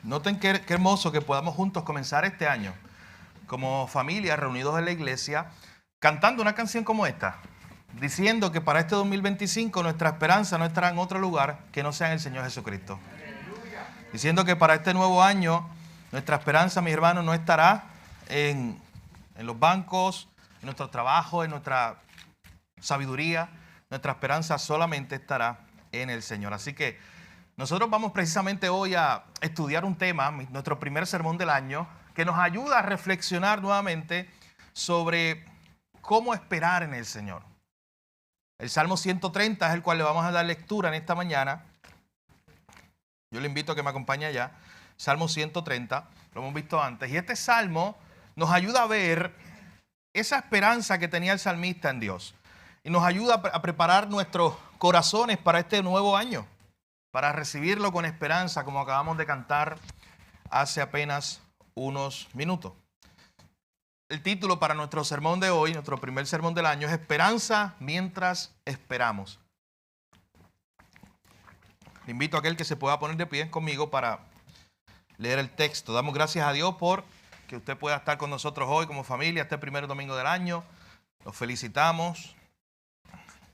Noten qué hermoso que podamos juntos comenzar este año como familia reunidos en la iglesia cantando una canción como esta, diciendo que para este 2025 nuestra esperanza no estará en otro lugar que no sea en el Señor Jesucristo. Diciendo que para este nuevo año nuestra esperanza, mis hermanos, no estará en los bancos, en nuestro trabajo, en nuestra sabiduría. Nuestra esperanza solamente estará en el Señor. Así que nosotros vamos precisamente hoy a estudiar un tema, nuestro primer sermón del año, que nos ayuda a reflexionar nuevamente sobre cómo esperar en el Señor. El Salmo 130 es el cual le vamos a dar lectura en esta mañana. Yo le invito a que me acompañe allá. Salmo 130, lo hemos visto antes. Y este salmo nos ayuda a ver esa esperanza que tenía el salmista en Dios. Y nos ayuda a preparar nuestros corazones para este nuevo año, para recibirlo con esperanza, como acabamos de cantar hace apenas unos minutos. El título para nuestro sermón de hoy, nuestro primer sermón del año, es Esperanza mientras esperamos. Le invito a aquel que se pueda poner de pie conmigo para leer el texto. Damos gracias a Dios por que usted pueda estar con nosotros hoy como familia, este primer domingo del año. Los felicitamos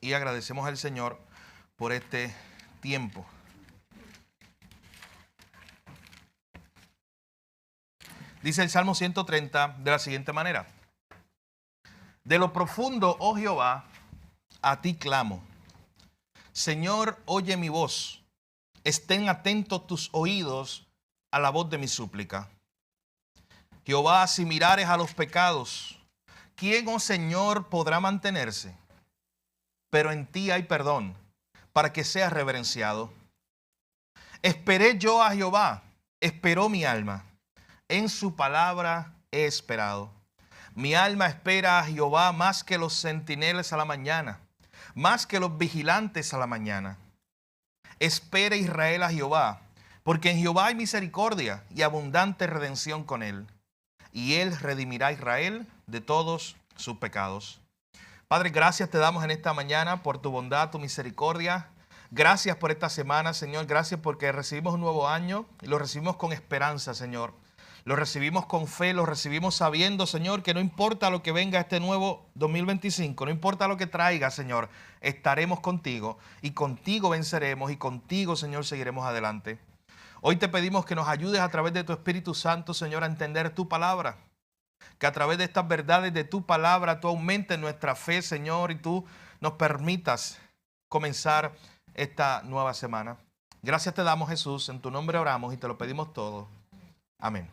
y agradecemos al Señor por este tiempo. Dice el Salmo 130 de la siguiente manera: de lo profundo, oh Jehová, a ti clamo. Señor, oye mi voz. Estén atentos tus oídos a la voz de mi súplica. Jehová, si mirares a los pecados, ¿quién, oh Señor, podrá mantenerse? Pero en ti hay perdón, para que seas reverenciado. Esperé yo a Jehová, esperó mi alma. En su palabra he esperado. Mi alma espera a Jehová más que los centinelas a la mañana, más que los vigilantes a la mañana. Espere Israel a Jehová, porque en Jehová hay misericordia y abundante redención con él. Y él redimirá a Israel de todos sus pecados. Padre, gracias te damos en esta mañana por tu bondad, tu misericordia. Gracias por esta semana, Señor. Gracias porque recibimos un nuevo año y lo recibimos con esperanza, Señor. Lo recibimos con fe, lo recibimos sabiendo, Señor, que no importa lo que venga este nuevo 2025, no importa lo que traiga, Señor, estaremos contigo y contigo venceremos y contigo, Señor, seguiremos adelante. Hoy te pedimos que nos ayudes a través de tu Espíritu Santo, Señor, a entender tu palabra. Que a través de estas verdades de tu palabra tú aumentes nuestra fe, Señor, y tú nos permitas comenzar esta nueva semana. Gracias te damos, Jesús, en tu nombre oramos y te lo pedimos todo. Amén.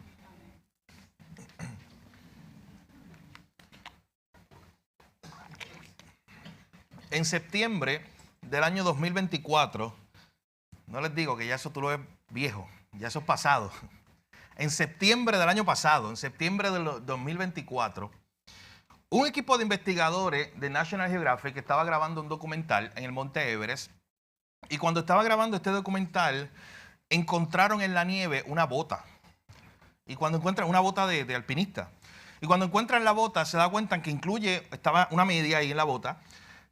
En septiembre del año 2024, no les digo que ya eso tú lo ves viejo, ya eso es pasado. En septiembre del año pasado, en septiembre del 2024, un equipo de investigadores de National Geographic estaba grabando un documental en el Monte Everest. Y cuando estaba grabando este documental, encontraron en la nieve una bota. Y cuando encuentran una bota de alpinista. Y cuando encuentran la bota, se da cuenta que estaba una media ahí en la bota.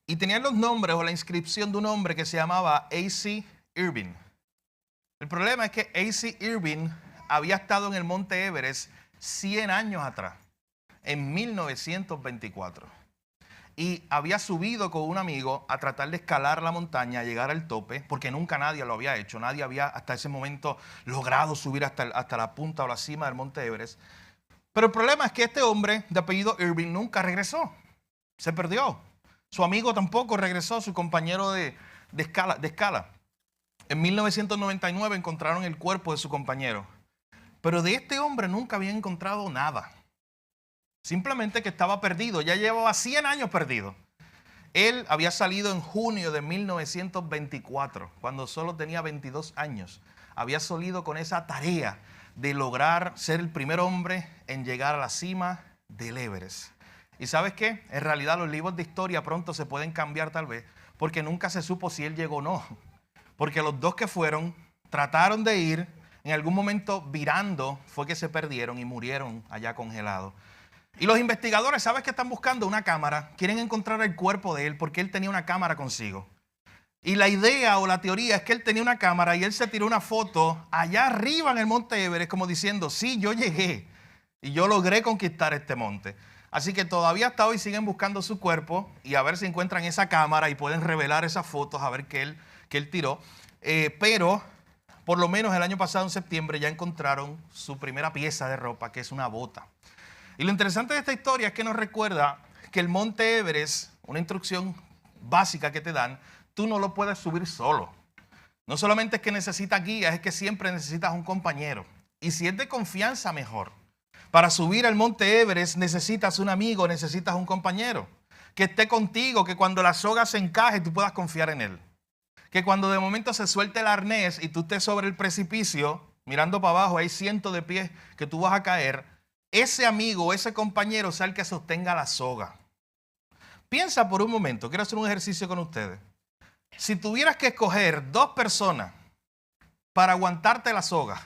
Y tenían los nombres o la inscripción de un hombre que se llamaba A.C. Irvine. El problema es que A.C. Irvine había estado en el Monte Everest 100 años atrás, en 1924. Y había subido con un amigo a tratar de escalar la montaña, a llegar al tope, porque nunca nadie lo había hecho. Nadie había hasta ese momento logrado subir hasta la punta o la cima del Monte Everest. Pero el problema es que este hombre de apellido Irvine nunca regresó. Se perdió. Su amigo tampoco regresó, su compañero de escala. En 1999 encontraron el cuerpo de su compañero. Pero de este hombre nunca habían encontrado nada. Simplemente que estaba perdido. Ya llevaba 100 años perdido. Él había salido en junio de 1924, cuando solo tenía 22 años. Había salido con esa tarea de lograr ser el primer hombre en llegar a la cima del Everest. ¿Y sabes qué? En realidad los libros de historia pronto se pueden cambiar tal vez, porque nunca se supo si él llegó o no. Porque los dos que fueron trataron de ir, en algún momento virando fue que se perdieron y murieron allá congelados. Y los investigadores, ¿sabes qué están buscando? Una cámara. Quieren encontrar el cuerpo de él porque él tenía una cámara consigo. Y la idea o la teoría es que él tenía una cámara y él se tiró una foto allá arriba en el monte Everest como diciendo, sí, yo llegué y yo logré conquistar este monte. Así que todavía hasta hoy siguen buscando su cuerpo y a ver si encuentran esa cámara y pueden revelar esas fotos a ver que él tiró. Pero por lo menos el año pasado en septiembre ya encontraron su primera pieza de ropa, que es una bota. Y lo interesante de esta historia es que nos recuerda que el monte Everest, una instrucción básica que te dan, tú no lo puedes subir solo. No solamente es que necesitas guía, es que siempre necesitas un compañero. Y si es de confianza, mejor. Para subir al monte Everest necesitas un amigo, necesitas un compañero. Que esté contigo, que cuando la soga se encaje tú puedas confiar en él. Que cuando de momento se suelte el arnés y tú estés sobre el precipicio, mirando para abajo, hay cientos de pies que tú vas a caer, ese amigo, ese compañero sea el que sostenga la soga. Piensa por un momento, quiero hacer un ejercicio con ustedes. Si tuvieras que escoger 2 personas para aguantarte la soga,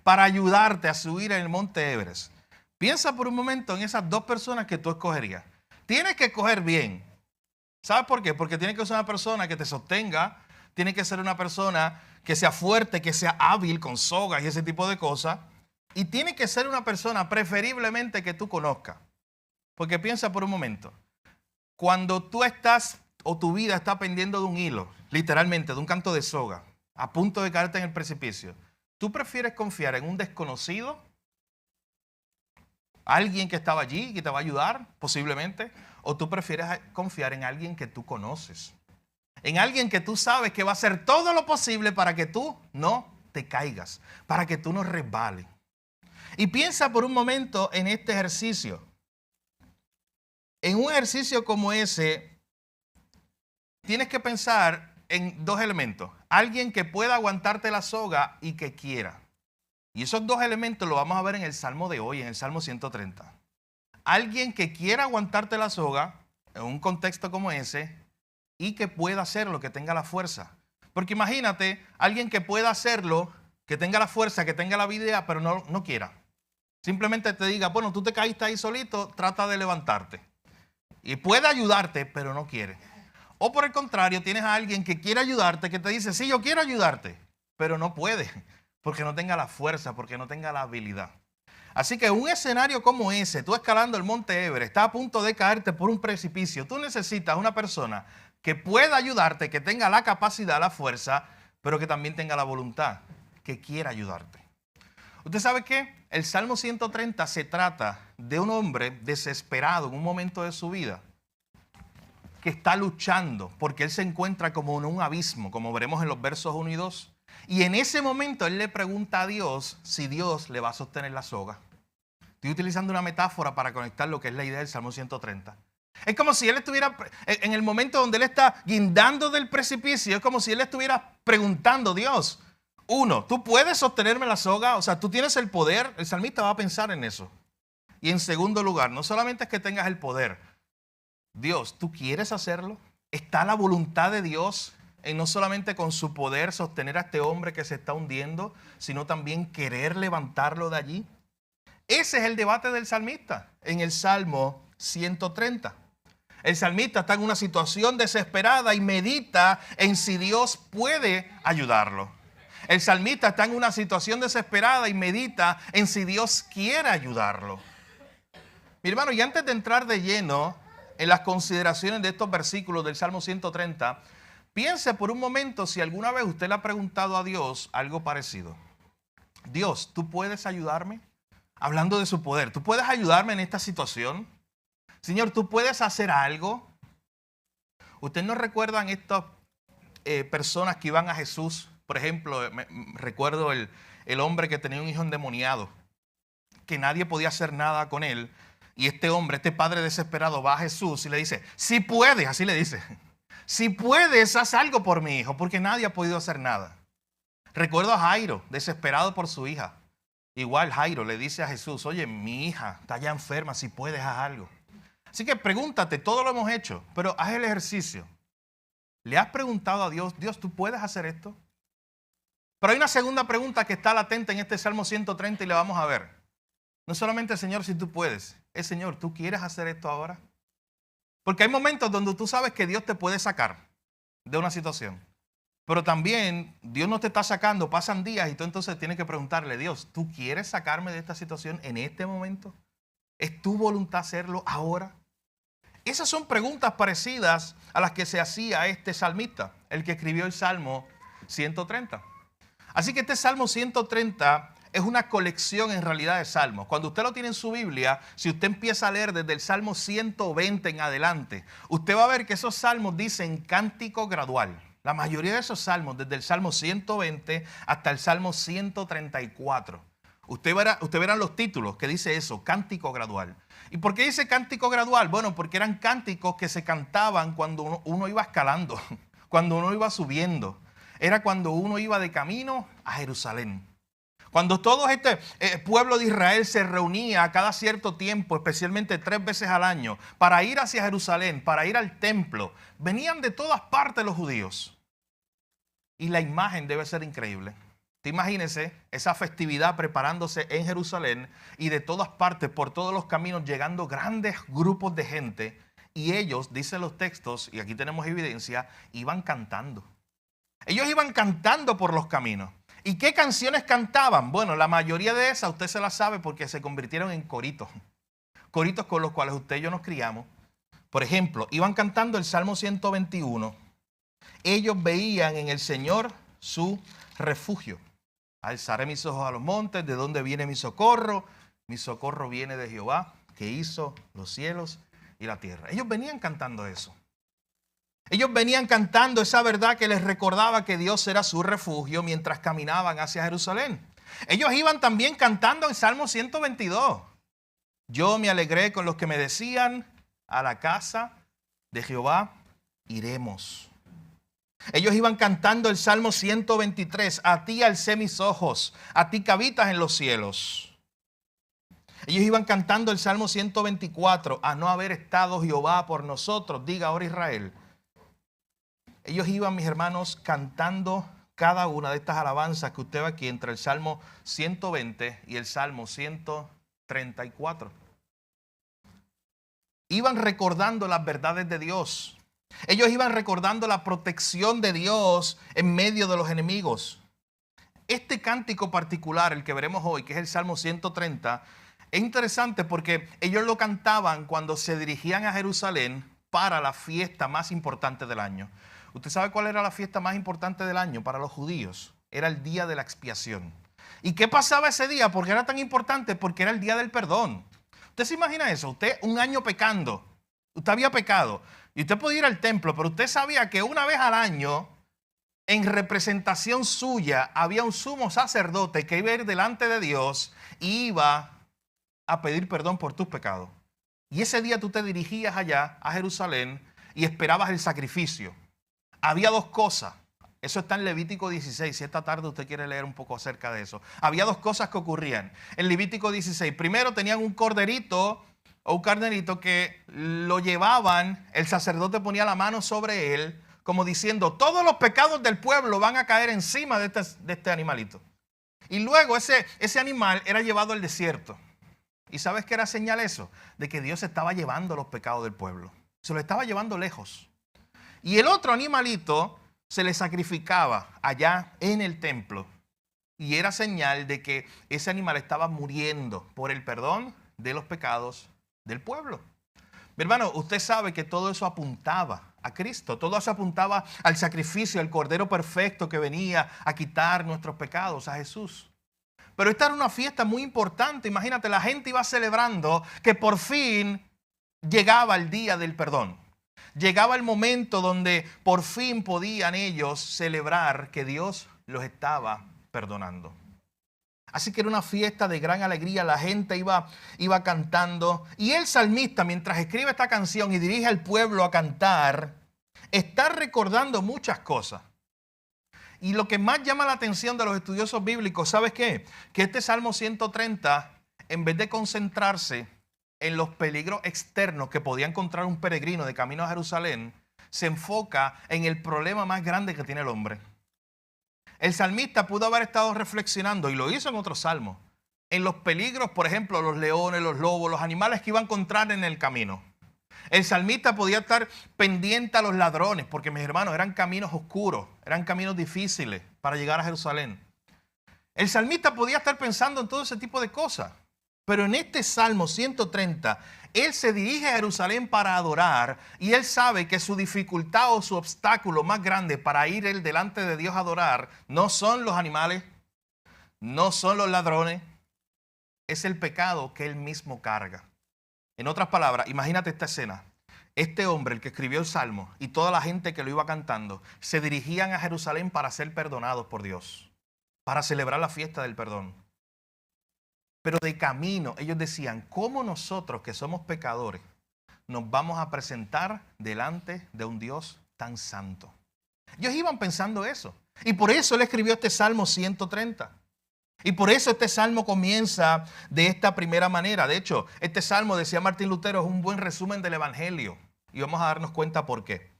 para ayudarte a subir en el monte Everest, piensa por un momento en esas 2 personas que tú escogerías. Tienes que escoger bien. ¿Sabes por qué? Porque tiene que ser una persona que te sostenga, tiene que ser una persona que sea fuerte, que sea hábil con sogas y ese tipo de cosas. Y tiene que ser una persona preferiblemente que tú conozcas. Porque piensa por un momento, cuando tú estás o tu vida está pendiendo de un hilo, literalmente de un canto de soga, a punto de caerte en el precipicio, ¿tú prefieres confiar en un desconocido? ¿Alguien que estaba allí, que te va a ayudar posiblemente? ¿O tú prefieres confiar en alguien que tú conoces? En alguien que tú sabes que va a hacer todo lo posible para que tú no te caigas, para que tú no resbales. Y piensa por un momento en este ejercicio. En un ejercicio como ese, tienes que pensar en 2 elementos. Alguien que pueda aguantarte la soga y que quiera. Y esos 2 elementos los vamos a ver en el Salmo de hoy, en el Salmo 130. Alguien que quiera aguantarte la soga en un contexto como ese y que pueda hacerlo, que tenga la fuerza. Porque imagínate, alguien que pueda hacerlo, que tenga la fuerza, que tenga la habilidad, pero no quiera. Simplemente te diga, bueno, tú te caíste ahí solito, trata de levantarte. Y puede ayudarte, pero no quiere. O por el contrario, tienes a alguien que quiere ayudarte, que te dice, sí, yo quiero ayudarte, pero no puede, porque no tenga la fuerza, porque no tenga la habilidad. Así que un escenario como ese, tú escalando el monte Everest, estás a punto de caerte por un precipicio, tú necesitas una persona que pueda ayudarte, que tenga la capacidad, la fuerza, pero que también tenga la voluntad, que quiera ayudarte. ¿Usted sabe qué? El Salmo 130 se trata de un hombre desesperado en un momento de su vida que está luchando porque él se encuentra como en un abismo, como veremos en los versos 1 y 2. Y en ese momento él le pregunta a Dios si Dios le va a sostener la soga. Estoy utilizando una metáfora para conectar lo que es la idea del Salmo 130. Es como si él estuviera, en el momento donde él está guindando del precipicio, es como si él estuviera preguntando, Dios, 1, ¿tú puedes sostenerme la soga? O sea, tú tienes el poder. El salmista va a pensar en eso. Y en segundo lugar, no solamente es que tengas el poder. Dios, ¿tú quieres hacerlo? ¿Está la voluntad de Dios en no solamente con su poder sostener a este hombre que se está hundiendo, sino también querer levantarlo de allí? Ese es el debate del salmista en el Salmo 130. El salmista está en una situación desesperada y medita en si Dios puede ayudarlo. El salmista está en una situación desesperada y medita en si Dios quiere ayudarlo. Mi hermano, y antes de entrar de lleno en las consideraciones de estos versículos del Salmo 130, piense por un momento si alguna vez usted le ha preguntado a Dios algo parecido. Dios, ¿tú puedes ayudarme? Hablando de su poder, ¿tú puedes ayudarme en esta situación? Señor, ¿tú puedes hacer algo? ¿Usted no recuerdan estas personas que iban a Jesús? Por ejemplo, recuerdo el hombre que tenía un hijo endemoniado, que nadie podía hacer nada con él. Y este hombre, este padre desesperado, va a Jesús y le dice, si puedes, así le dice, si puedes, haz algo por mi hijo, porque nadie ha podido hacer nada. Recuerdo a Jairo, desesperado por su hija. Igual Jairo le dice a Jesús, oye, mi hija está ya enferma, si puedes, haz algo. Así que pregúntate, todo lo hemos hecho, pero haz el ejercicio. ¿Le has preguntado a Dios, Dios, ¿tú puedes hacer esto? Pero hay una segunda pregunta que está latente en este Salmo 130 y la vamos a ver. No solamente, Señor, si tú puedes, es Señor, ¿tú quieres hacer esto ahora? Porque hay momentos donde tú sabes que Dios te puede sacar de una situación. Pero también Dios no te está sacando, pasan días y tú entonces tienes que preguntarle, Dios, ¿tú quieres sacarme de esta situación en este momento? ¿Es tu voluntad hacerlo ahora? Esas son preguntas parecidas a las que se hacía este salmista, el que escribió el Salmo 130. Así que este Salmo 130 es una colección en realidad de salmos. Cuando usted lo tiene en su Biblia, si usted empieza a leer desde el Salmo 120 en adelante, usted va a ver que esos salmos dicen cántico gradual. La mayoría de esos salmos, desde el Salmo 120 hasta el Salmo 134. Usted verá los títulos que dice eso, cántico gradual. ¿Y por qué dice cántico gradual? Bueno, porque eran cánticos que se cantaban cuando uno iba escalando, cuando uno iba subiendo. Era cuando uno iba de camino a Jerusalén. Cuando todo este pueblo de Israel se reunía cada cierto tiempo, especialmente 3 veces al año, para ir hacia Jerusalén, para ir al templo, venían de todas partes los judíos. Y la imagen debe ser increíble. Te imagínese esa festividad preparándose en Jerusalén y de todas partes, por todos los caminos, llegando grandes grupos de gente. Y ellos, dicen los textos, y aquí tenemos evidencia, iban cantando. Ellos iban cantando por los caminos. ¿Y qué canciones cantaban? Bueno, la mayoría de esas usted se las sabe porque se convirtieron en coritos. Coritos con los cuales usted y yo nos criamos. Por ejemplo, iban cantando el Salmo 121. Ellos veían en el Señor su refugio. Alzaré mis ojos a los montes, ¿de dónde viene mi socorro? Mi socorro viene de Jehová, que hizo los cielos y la tierra. Ellos venían cantando eso. Ellos venían cantando esa verdad que les recordaba que Dios era su refugio mientras caminaban hacia Jerusalén. Ellos iban también cantando en Salmo 122. Yo me alegré con los que me decían, a la casa de Jehová iremos. Ellos iban cantando el Salmo 123, a ti alcé mis ojos, a ti que habitas en los cielos. Ellos iban cantando el Salmo 124, a no haber estado Jehová por nosotros, diga ahora Israel. Ellos iban, mis hermanos, cantando cada una de estas alabanzas que usted ve aquí entre el Salmo 120 y el Salmo 134. Iban recordando las verdades de Dios. Ellos iban recordando la protección de Dios en medio de los enemigos. Este cántico particular, el que veremos hoy, que es el Salmo 130, es interesante porque ellos lo cantaban cuando se dirigían a Jerusalén para la fiesta más importante del año. ¿Usted sabe cuál era la fiesta más importante del año para los judíos? Era el día de la expiación. ¿Y qué pasaba ese día? ¿Por qué era tan importante? Porque era el día del perdón. ¿Usted se imagina eso? Usted un año pecando. Usted había pecado. Y usted podía ir al templo, pero usted sabía que una vez al año, en representación suya, había un sumo sacerdote que iba a ir delante de Dios y iba a pedir perdón por tus pecados. Y ese día tú te dirigías allá a Jerusalén y esperabas el sacrificio. Había 2 cosas. Eso está en Levítico 16. Si esta tarde usted quiere leer un poco acerca de eso. Había 2 cosas que ocurrían. En Levítico 16. Primero tenían un corderito o un carnerito que lo llevaban. El sacerdote ponía la mano sobre él como diciendo, todos los pecados del pueblo van a caer encima de este animalito. Y luego ese animal era llevado al desierto. ¿Y sabes qué era señal eso? De que Dios estaba llevando los pecados del pueblo. Se lo estaba llevando lejos. Y el otro animalito se le sacrificaba allá en el templo. Y era señal de que ese animal estaba muriendo por el perdón de los pecados del pueblo. Mi hermano, usted sabe que todo eso apuntaba a Cristo. Todo eso apuntaba al sacrificio, al Cordero perfecto que venía a quitar nuestros pecados, a Jesús. Pero esta era una fiesta muy importante. Imagínate, la gente iba celebrando que por fin llegaba el día del perdón. Llegaba el momento donde por fin podían ellos celebrar que Dios los estaba perdonando. Así que era una fiesta de gran alegría, la gente iba cantando. Y el salmista, mientras escribe esta canción y dirige al pueblo a cantar, está recordando muchas cosas. Y lo que más llama la atención de los estudiosos bíblicos, ¿sabes qué? Que este Salmo 130, en vez de concentrarse en los peligros externos que podía encontrar un peregrino de camino a Jerusalén, se enfoca en el problema más grande que tiene el hombre. El salmista pudo haber estado reflexionando, y lo hizo en otros salmos, en los peligros, por ejemplo, los leones, los lobos, los animales que iba a encontrar en el camino. El salmista podía estar pendiente a los ladrones, porque mis hermanos eran caminos oscuros, eran caminos difíciles para llegar a Jerusalén. El salmista podía estar pensando en todo ese tipo de cosas. Pero en este Salmo 130, él se dirige a Jerusalén para adorar y él sabe que su dificultad o su obstáculo más grande para ir él delante de Dios a adorar no son los animales, no son los ladrones, es el pecado que él mismo carga. En otras palabras, imagínate esta escena. Este hombre, el que escribió el Salmo, y toda la gente que lo iba cantando, se dirigían a Jerusalén para ser perdonados por Dios, para celebrar la fiesta del perdón. Pero de camino ellos decían, ¿cómo nosotros que somos pecadores nos vamos a presentar delante de un Dios tan santo? Ellos iban pensando eso. Y por eso él escribió este Salmo 130. Y por eso este Salmo comienza de esta primera manera. De hecho, este Salmo, decía Martín Lutero, es un buen resumen del Evangelio. Y vamos a darnos cuenta por qué.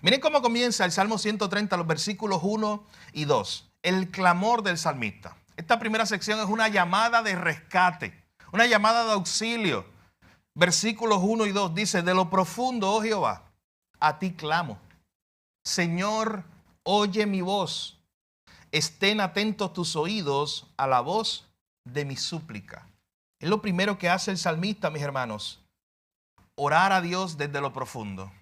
Miren cómo comienza el Salmo 130, los versículos 1 y 2. El clamor del salmista. Esta primera sección es una llamada de rescate, una llamada de auxilio. Versículos 1 y 2 dice, de lo profundo, oh Jehová, a ti clamo. Señor, oye mi voz. Estén atentos tus oídos a la voz de mi súplica. Es lo primero que hace el salmista, mis hermanos. Orar a Dios desde lo profundo.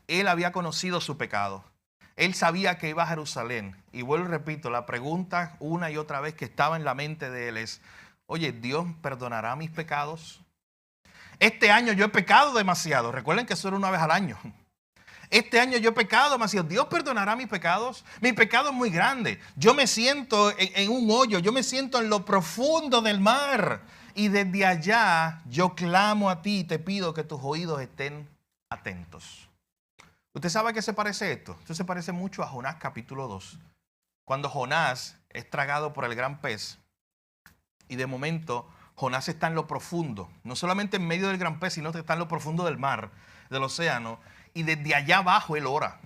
Él había conocido su pecado. Él sabía que iba a Jerusalén. Y vuelvo y repito, la pregunta una y otra vez que estaba en la mente de él es, oye, ¿Dios perdonará mis pecados? Este año yo he pecado demasiado. Recuerden que eso era una vez al año. Este año yo he pecado demasiado. ¿Dios perdonará mis pecados? Mi pecado es muy grande. Yo me siento en un hoyo. Yo me siento en lo profundo del mar. Y desde allá yo clamo a ti y te pido que tus oídos estén atentos. ¿Usted sabe a qué se parece esto? Esto se parece mucho a Jonás capítulo 2. Cuando Jonás es tragado por el gran pez y de momento Jonás está en lo profundo. No solamente en medio del gran pez, sino que está en lo profundo del mar, del océano. Y desde allá abajo él ora.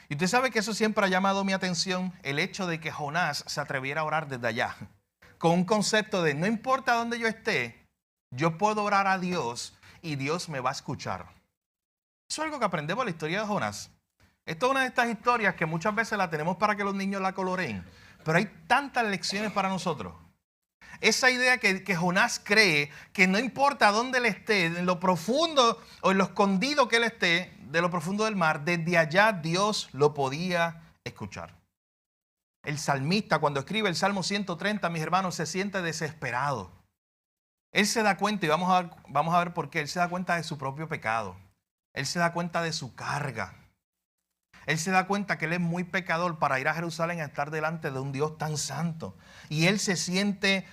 Y usted sabe que eso siempre ha llamado mi atención, el hecho de que Jonás se atreviera a orar desde allá. Con un concepto de no importa dónde yo esté, yo puedo orar a Dios y Dios me va a escuchar. Eso es algo que aprendemos en la historia de Jonás. Esto es una de estas historias que muchas veces la tenemos para que los niños la coloreen. Pero hay tantas lecciones para nosotros. Esa idea que Jonás cree que no importa dónde él esté, en lo profundo o en lo escondido que él esté, de lo profundo del mar, desde allá Dios lo podía escuchar. El salmista, cuando escribe el Salmo 130, mis hermanos, se siente desesperado. Él se da cuenta, y vamos a ver por qué, él se da cuenta de su propio pecado. Él se da cuenta de su carga. Él se da cuenta que él es muy pecador para ir a Jerusalén a estar delante de un Dios tan santo. Y él se siente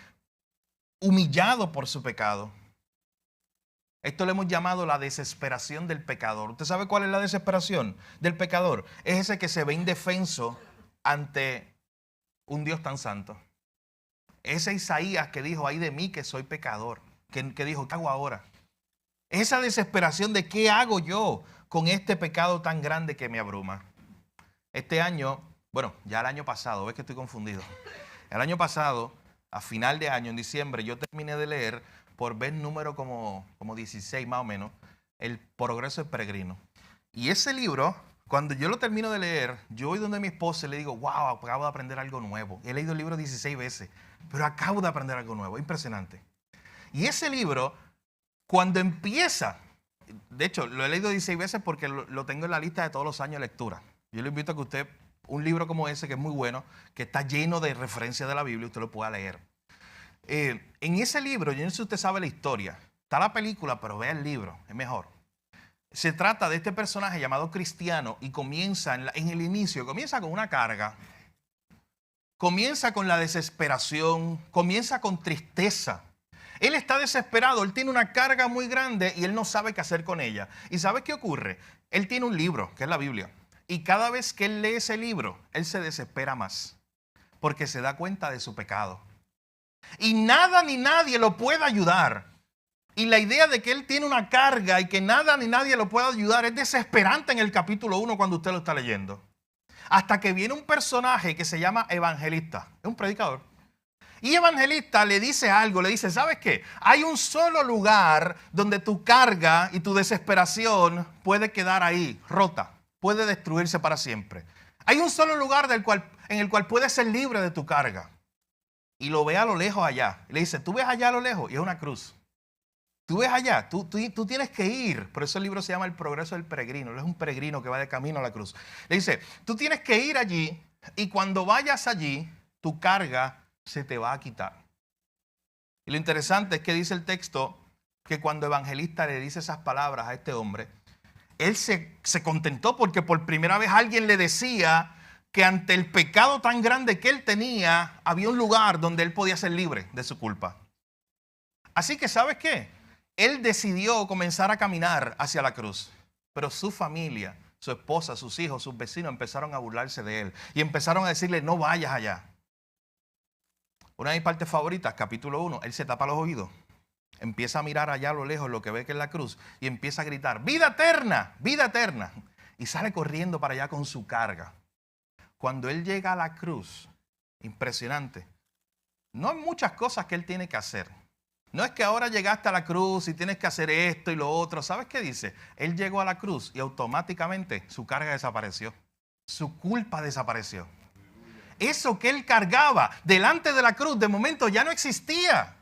humillado por su pecado. Esto le hemos llamado la desesperación del pecador. ¿Usted sabe cuál es la desesperación del pecador? Es ese que se ve indefenso ante un Dios tan santo. Ese Isaías que dijo, ay de mí que soy pecador. Que dijo, ¿qué hago ahora? Esa desesperación de qué hago yo con este pecado tan grande que me abruma. Este año, bueno, ya el año pasado, ves que estoy confundido. El año pasado, a final de año, en diciembre, yo terminé de leer, por vez número como 16 más o menos, El Progreso del Peregrino. Y ese libro, cuando yo lo termino de leer, yo voy donde mi esposa y le digo, wow, acabo de aprender algo nuevo. He leído el libro 16 veces, pero acabo de aprender algo nuevo, impresionante. Y ese libro, cuando empieza, de hecho, lo he leído 16 veces porque lo tengo en la lista de todos los años de lectura. Yo le invito a que usted, un libro como ese, que es muy bueno, que está lleno de referencias de la Biblia, usted lo pueda leer. En ese libro, yo no sé si usted sabe la historia, está la película, pero vea el libro, es mejor. Se trata de este personaje llamado Cristiano y comienza en el inicio, comienza con una carga, comienza con la desesperación, comienza con tristeza. Él está desesperado, él tiene una carga muy grande y él no sabe qué hacer con ella. ¿Y sabe qué ocurre? Él tiene un libro, que es la Biblia. Y cada vez que él lee ese libro, él se desespera más. Porque se da cuenta de su pecado. Y nada ni nadie lo puede ayudar. Y la idea de que él tiene una carga y que nada ni nadie lo pueda ayudar es desesperante en el capítulo 1 cuando usted lo está leyendo. Hasta que viene un personaje que se llama Evangelista. Es un predicador. Y Evangelista le dice algo, le dice, ¿sabes qué? Hay un solo lugar donde tu carga y tu desesperación puede quedar ahí, rota, puede destruirse para siempre. Hay un solo lugar en el cual puedes ser libre de tu carga. Y lo ve a lo lejos allá. Y le dice, ¿tú ves allá a lo lejos? Y es una cruz. Tú ves allá, tú tienes que ir. Por eso el libro se llama El progreso del peregrino. Él es un peregrino que va de camino a la cruz. Le dice, tú tienes que ir allí y cuando vayas allí, tu carga se te va a quitar. Y lo interesante es que dice el texto que cuando Evangelista le dice esas palabras a este hombre, él se contentó porque por primera vez alguien le decía que ante el pecado tan grande que él tenía, había un lugar donde él podía ser libre de su culpa. Así que, ¿sabes qué? Él decidió comenzar a caminar hacia la cruz, pero su familia, su esposa, sus hijos, sus vecinos empezaron a burlarse de él y empezaron a decirle, no vayas allá. Una de mis partes favoritas, capítulo 1, él se tapa los oídos, empieza a mirar allá a lo lejos lo que ve que es la cruz y empieza a gritar, vida eterna, vida eterna. Y sale corriendo para allá con su carga. Cuando él llega a la cruz, impresionante, no hay muchas cosas que él tiene que hacer. No es que ahora llegaste a la cruz y tienes que hacer esto y lo otro. ¿Sabes qué dice? Él llegó a la cruz y automáticamente su carga desapareció. Su culpa desapareció. Eso que él cargaba delante de la cruz, de momento ya no existía.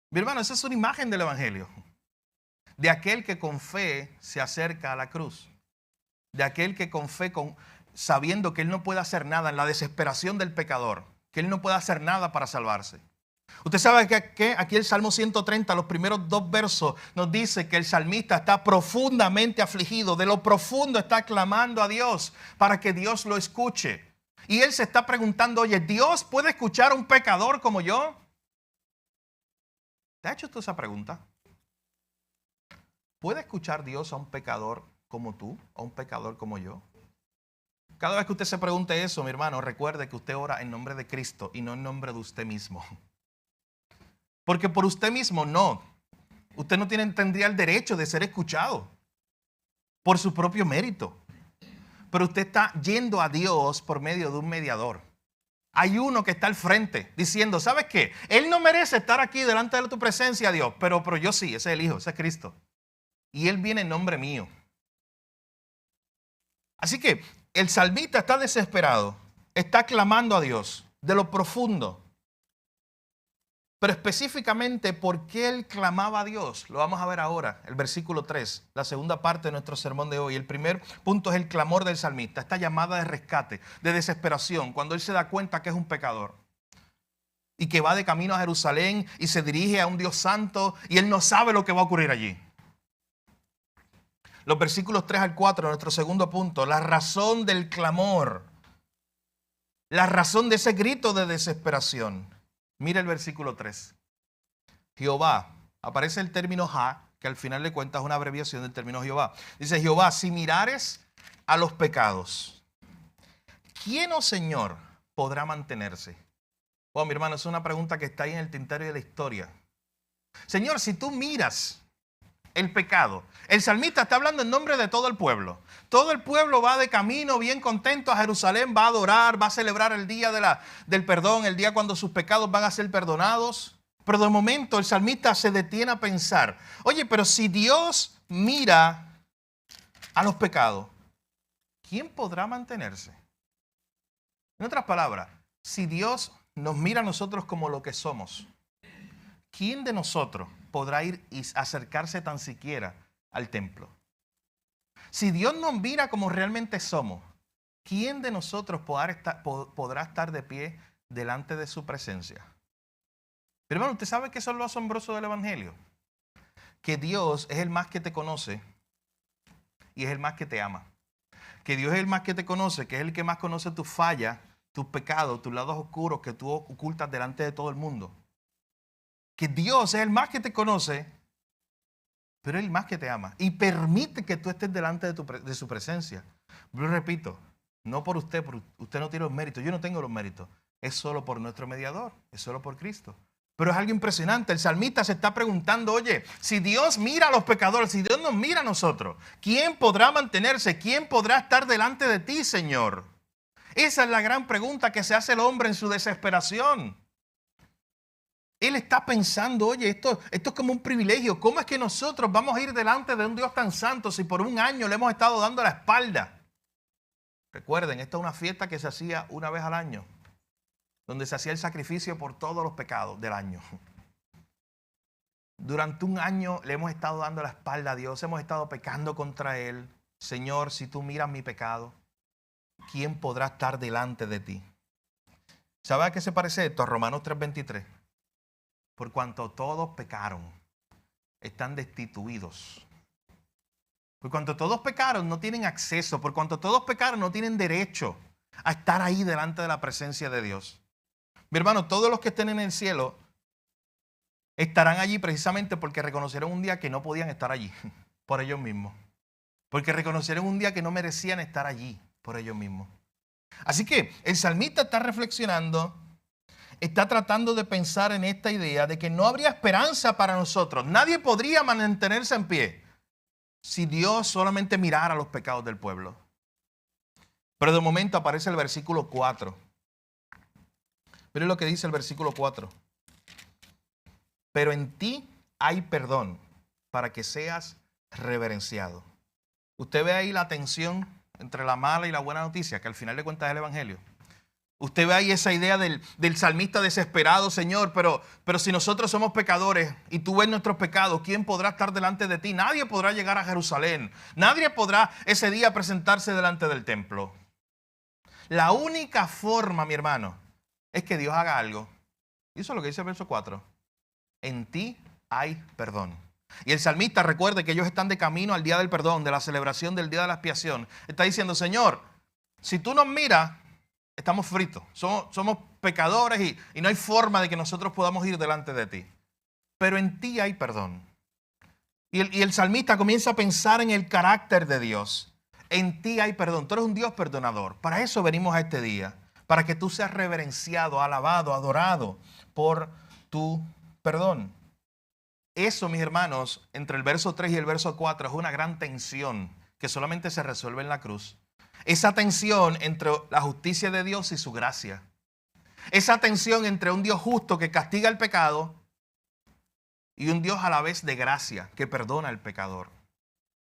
Mi hermano, esa es una imagen del Evangelio. De aquel que con fe se acerca a la cruz. De aquel que con fe, sabiendo que él no puede hacer nada en la desesperación del pecador. Que él no puede hacer nada para salvarse. Usted sabe que aquí el Salmo 130, los primeros 2 versos, nos dice que el salmista está profundamente afligido. De lo profundo está clamando a Dios para que Dios lo escuche. Y él se está preguntando, oye, ¿Dios puede escuchar a un pecador como yo? ¿Te ha hecho tú esa pregunta? ¿Puede escuchar Dios a un pecador como tú, a un pecador como yo? Cada vez que usted se pregunte eso, mi hermano, recuerde que usted ora en nombre de Cristo y no en nombre de usted mismo. Porque por usted mismo no. Usted no tendría el derecho de ser escuchado por su propio mérito. Pero usted está yendo a Dios por medio de un mediador. Hay uno que está al frente diciendo, ¿sabes qué? Él no merece estar aquí delante de tu presencia, Dios, pero yo sí, ese es el Hijo, ese es Cristo. Y Él viene en nombre mío. Así que el salmista está desesperado, está clamando a Dios de lo profundo. Pero específicamente, ¿por qué él clamaba a Dios? Lo vamos a ver ahora, el versículo 3, la segunda parte de nuestro sermón de hoy. El primer punto es el clamor del salmista, esta llamada de rescate, de desesperación, cuando él se da cuenta que es un pecador y que va de camino a Jerusalén y se dirige a un Dios santo y él no sabe lo que va a ocurrir allí. Los versículos 3 al 4, nuestro segundo punto, la razón del clamor, la razón de ese grito de desesperación. Mira el versículo 3. Jehová, aparece el término Ja, que al final de cuentas es una abreviación del término Jehová. Dice, Jehová, si mirares a los pecados, ¿quién, oh Señor, podrá mantenerse? Oh, mi hermano, es una pregunta que está ahí en el tintero de la historia. Señor, si tú miras el pecado, el salmista está hablando en nombre de todo el pueblo. Todo el pueblo va de camino bien contento a Jerusalén, va a adorar, va a celebrar el día del perdón, el día cuando sus pecados van a ser perdonados. Pero de momento el salmista se detiene a pensar, oye, pero si Dios mira a los pecados, ¿quién podrá mantenerse? En otras palabras, si Dios nos mira a nosotros como lo que somos, ¿quién de nosotros podrá ir y acercarse tan siquiera al templo? Si Dios nos mira como realmente somos, ¿quién de nosotros podrá estar de pie delante de su presencia? Pero hermano, ¿usted sabe que eso es lo asombroso del Evangelio? Que Dios es el más que te conoce y es el más que te ama. Que Dios es el más que te conoce, que es el que más conoce tus fallas, tus pecados, tus lados oscuros que tú ocultas delante de todo el mundo. Que Dios es el más que te conoce, pero es el más que te ama. Y permite que tú estés delante de su presencia. Yo repito, no por usted no tiene los méritos, yo no tengo los méritos. Es solo por nuestro mediador, es solo por Cristo. Pero es algo impresionante. El salmista se está preguntando, oye, si Dios mira a los pecadores, si Dios nos mira a nosotros, ¿quién podrá mantenerse? ¿Quién podrá estar delante de ti, Señor? Esa es la gran pregunta que se hace el hombre en su desesperación. Él está pensando, oye, esto es como un privilegio. ¿Cómo es que nosotros vamos a ir delante de un Dios tan santo si por un año le hemos estado dando la espalda? Recuerden, esta es una fiesta que se hacía una vez al año, donde se hacía el sacrificio por todos los pecados del año. Durante un año le hemos estado dando la espalda a Dios, hemos estado pecando contra Él. Señor, si tú miras mi pecado, ¿quién podrá estar delante de ti? ¿Sabe a qué se parece esto? A Romanos 3:23. Por cuanto todos pecaron, están destituidos. Por cuanto todos pecaron, no tienen acceso. Por cuanto todos pecaron, no tienen derecho a estar ahí delante de la presencia de Dios. Mi hermano, todos los que estén en el cielo estarán allí precisamente porque reconocieron un día que no podían estar allí por ellos mismos. Porque reconocieron un día que no merecían estar allí por ellos mismos. Así que el salmista está reflexionando, está tratando de pensar en esta idea de que no habría esperanza para nosotros. Nadie podría mantenerse en pie si Dios solamente mirara los pecados del pueblo. Pero de momento aparece el versículo 4. Miren lo que dice el versículo 4. Pero en ti hay perdón para que seas reverenciado. Usted ve ahí la tensión entre la mala y la buena noticia, que al final de cuentas es el evangelio. Usted ve ahí esa idea del salmista desesperado, Señor, pero si nosotros somos pecadores y tú ves nuestros pecados, ¿quién podrá estar delante de ti? Nadie podrá llegar a Jerusalén. Nadie podrá ese día presentarse delante del templo. La única forma, mi hermano, es que Dios haga algo. Y eso es lo que dice el verso 4. En ti hay perdón. Y el salmista, recuerde que ellos están de camino al día del perdón, de la celebración del día de la expiación. Está diciendo, Señor, si tú nos miras, estamos fritos. Somos pecadores y no hay forma de que nosotros podamos ir delante de ti. Pero en ti hay perdón. Y el salmista comienza a pensar en el carácter de Dios. En ti hay perdón. Tú eres un Dios perdonador. Para eso venimos a este día. Para que tú seas reverenciado, alabado, adorado por tu perdón. Eso, mis hermanos, entre el verso 3 y el verso 4 es una gran tensión que solamente se resuelve en la cruz. Esa tensión entre la justicia de Dios y su gracia. Esa tensión entre un Dios justo que castiga el pecado y un Dios a la vez de gracia que perdona al pecador.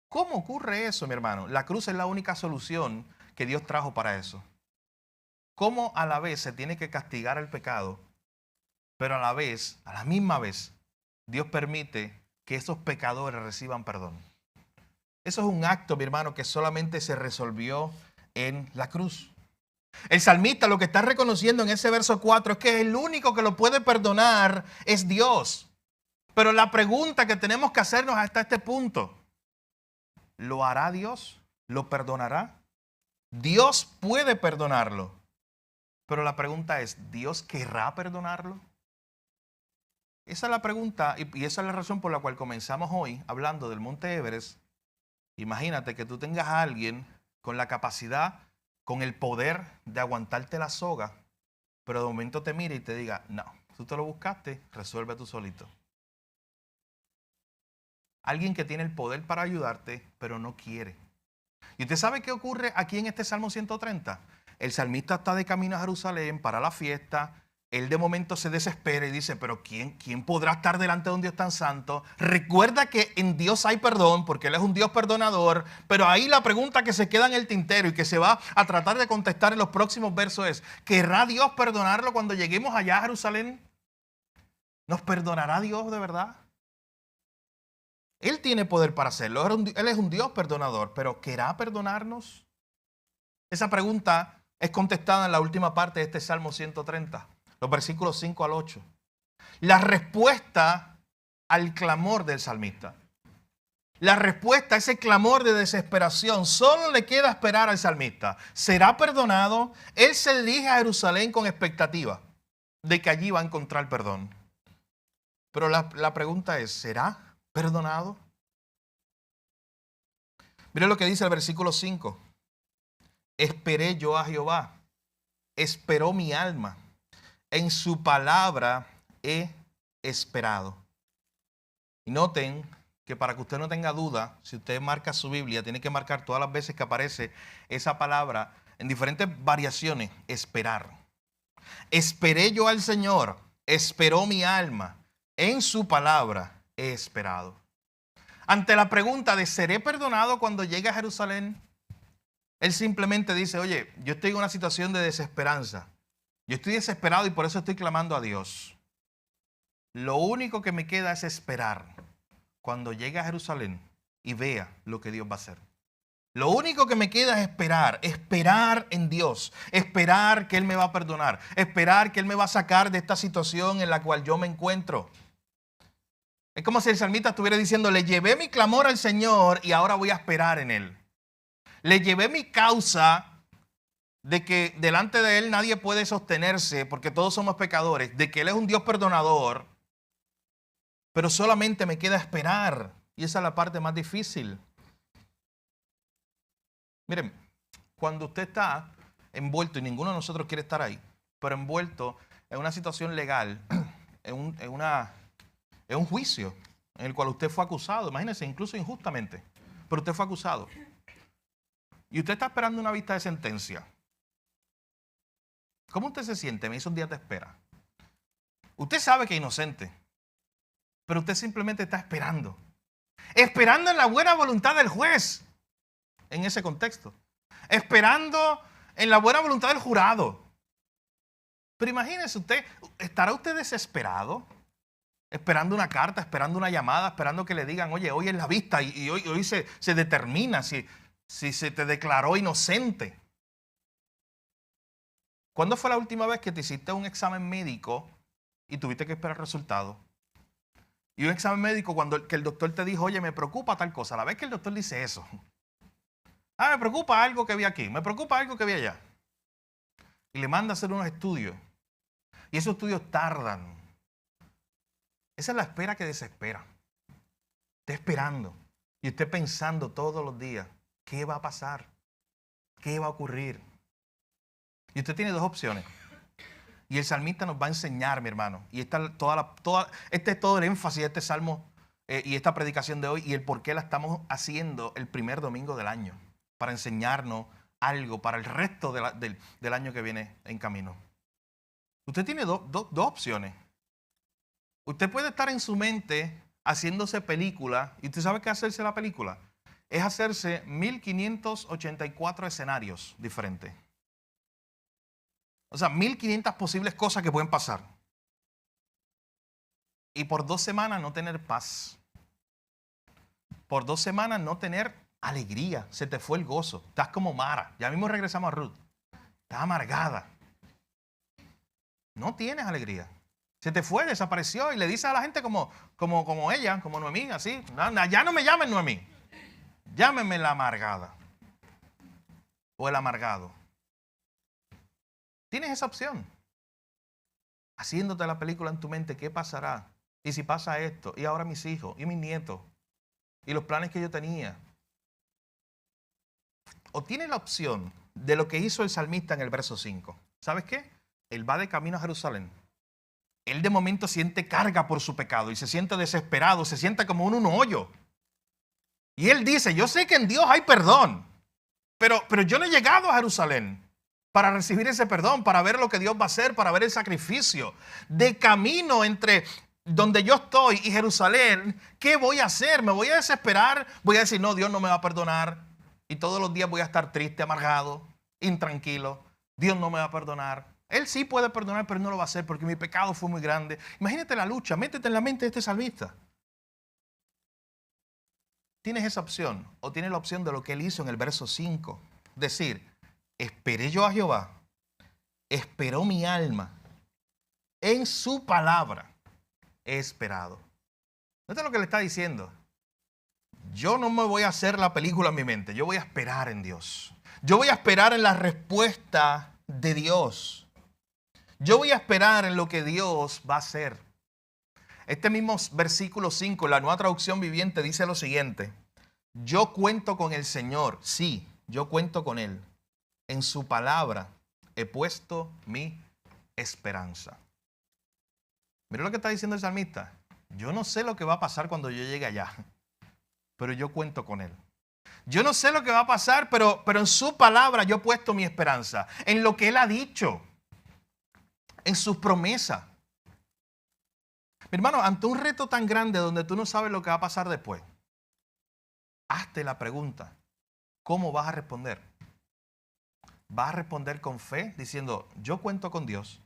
¿Cómo ocurre eso, mi hermano? La cruz es la única solución que Dios trajo para eso. ¿Cómo a la vez se tiene que castigar el pecado, pero a la misma vez, Dios permite que esos pecadores reciban perdón? Eso es un acto, mi hermano, que solamente se resolvió en la cruz. El salmista lo que está reconociendo en ese verso 4 es que el único que lo puede perdonar es Dios. Pero la pregunta que tenemos que hacernos hasta este punto, ¿lo hará Dios? ¿Lo perdonará? Dios puede perdonarlo. Pero la pregunta es, ¿Dios querrá perdonarlo? Esa es la pregunta y esa es la razón por la cual comenzamos hoy hablando del Monte Everest. Imagínate que tú tengas a alguien con la capacidad, con el poder de aguantarte la soga, pero de momento te mire y te diga, no, tú te lo buscaste, resuelve tú solito. Alguien que tiene el poder para ayudarte, pero no quiere. ¿Y usted sabe qué ocurre aquí en este Salmo 130? El salmista está de camino a Jerusalén para la fiesta. Él de momento se desespera y dice, pero ¿quién podrá estar delante de un Dios tan santo? Recuerda que en Dios hay perdón, porque Él es un Dios perdonador, pero ahí la pregunta que se queda en el tintero y que se va a tratar de contestar en los próximos versos es, ¿querrá Dios perdonarlo cuando lleguemos allá a Jerusalén? ¿Nos perdonará Dios de verdad? Él tiene poder para hacerlo, Él es un Dios perdonador, pero ¿querrá perdonarnos? Esa pregunta es contestada en la última parte de este Salmo 130. Los versículos 5 al 8. La respuesta al clamor del salmista. La respuesta a ese clamor de desesperación. Solo le queda esperar al salmista. ¿Será perdonado? Él se dirige a Jerusalén con expectativa de que allí va a encontrar perdón. Pero la pregunta es, ¿será perdonado? Mire lo que dice el versículo 5. Esperé yo a Jehová. Esperó mi alma. En su palabra he esperado. Y noten que para que usted no tenga duda, si usted marca su Biblia, tiene que marcar todas las veces que aparece esa palabra en diferentes variaciones, esperar. Esperé yo al Señor, esperó mi alma, en su palabra he esperado. Ante la pregunta de ¿seré perdonado cuando llegue a Jerusalén? Él simplemente dice, oye, yo estoy en una situación de desesperanza. Yo estoy desesperado y por eso estoy clamando a Dios. Lo único que me queda es esperar cuando llegue a Jerusalén y vea lo que Dios va a hacer. Lo único que me queda es esperar en Dios, esperar que Él me va a perdonar, esperar que Él me va a sacar de esta situación en la cual yo me encuentro. Es como si el salmista estuviera diciendo, le llevé mi clamor al Señor y ahora voy a esperar en Él. Le llevé mi causa de que delante de Él nadie puede sostenerse porque todos somos pecadores, de que Él es un Dios perdonador, pero solamente me queda esperar. Y esa es la parte más difícil. Miren, cuando usted está envuelto, y ninguno de nosotros quiere estar ahí, pero envuelto en una situación legal, en un juicio en el cual usted fue acusado, imagínense, incluso injustamente, pero usted fue acusado. Y usted está esperando una vista de sentencia. ¿Cómo usted se siente? Me hizo un día de espera. Usted sabe que es inocente, pero usted simplemente está esperando. Esperando en la buena voluntad del juez. En ese contexto. Esperando en la buena voluntad del jurado. Pero imagínese usted, ¿estará usted desesperado? Esperando una carta, esperando una llamada, esperando que le digan, oye, hoy es la vista y hoy se determina si se te declaró inocente. ¿Cuándo fue la última vez que te hiciste un examen médico y tuviste que esperar el resultado? Y un examen médico que el doctor te dijo, oye, me preocupa tal cosa. La vez que el doctor dice eso, me preocupa algo que vi aquí, me preocupa algo que vi allá. Y le manda a hacer unos estudios. Y esos estudios tardan. Esa es la espera que desespera. Está esperando. Y usted pensando todos los días, ¿qué va a pasar? ¿Qué va a ocurrir? Y usted tiene dos opciones. Y el salmista nos va a enseñar, mi hermano. Y este es todo el énfasis de este salmo y esta predicación de hoy y el por qué la estamos haciendo el primer domingo del año. Para enseñarnos algo para el resto del año que viene en camino. Usted tiene dos opciones. Usted puede estar en su mente haciéndose película. ¿Y usted sabe qué hacerse la película? Es hacerse 1584 escenarios diferentes. O sea, 1500 posibles cosas que pueden pasar. Y por 2 semanas no tener paz. Por 2 semanas no tener alegría. Se te fue el gozo. Estás como Mara. Ya mismo regresamos a Ruth. Estás amargada. No tienes alegría. Se te fue, desapareció. Y le dice a la gente como ella, como Noemí, así. Ya no me llamen Noemí. Llámenme la amargada. O el amargado. Tienes esa opción. Haciéndote la película en tu mente, ¿qué pasará? Y si pasa esto, y ahora mis hijos, y mis nietos, y los planes que yo tenía. O tienes la opción de lo que hizo el salmista en el verso 5. ¿Sabes qué? Él va de camino a Jerusalén. Él de momento siente carga por su pecado y se siente desesperado, se siente como en un hoyo. Y él dice, yo sé que en Dios hay perdón, pero yo no he llegado a Jerusalén para recibir ese perdón, para ver lo que Dios va a hacer, para ver el sacrificio. De camino entre donde yo estoy y Jerusalén, ¿qué voy a hacer? ¿Me voy a desesperar? Voy a decir, no, Dios no me va a perdonar. Y todos los días voy a estar triste, amargado, intranquilo. Dios no me va a perdonar. Él sí puede perdonar, pero no lo va a hacer porque mi pecado fue muy grande. Imagínate la lucha, métete en la mente de este salmista. Tienes esa opción, o tienes la opción de lo que él hizo en el verso 5. Decir, esperé yo a Jehová, esperó mi alma, en su palabra he esperado. ¿No es lo que le está diciendo? Yo no me voy a hacer la película en mi mente, yo voy a esperar en Dios. Yo voy a esperar en la respuesta de Dios. Yo voy a esperar en lo que Dios va a hacer. Este mismo versículo 5, la Nueva Traducción Viviente, dice lo siguiente. Yo cuento con el Señor, sí, yo cuento con Él. En su palabra he puesto mi esperanza. Mira lo que está diciendo el salmista. Yo no sé lo que va a pasar cuando yo llegue allá, pero yo cuento con Él. Yo no sé lo que va a pasar, pero en su palabra yo he puesto mi esperanza. En lo que Él ha dicho, en sus promesas. Mi hermano, ante un reto tan grande donde tú no sabes lo que va a pasar después, hazte la pregunta, ¿cómo vas a responder? ¿Vas a responder con fe diciendo, yo cuento con Dios,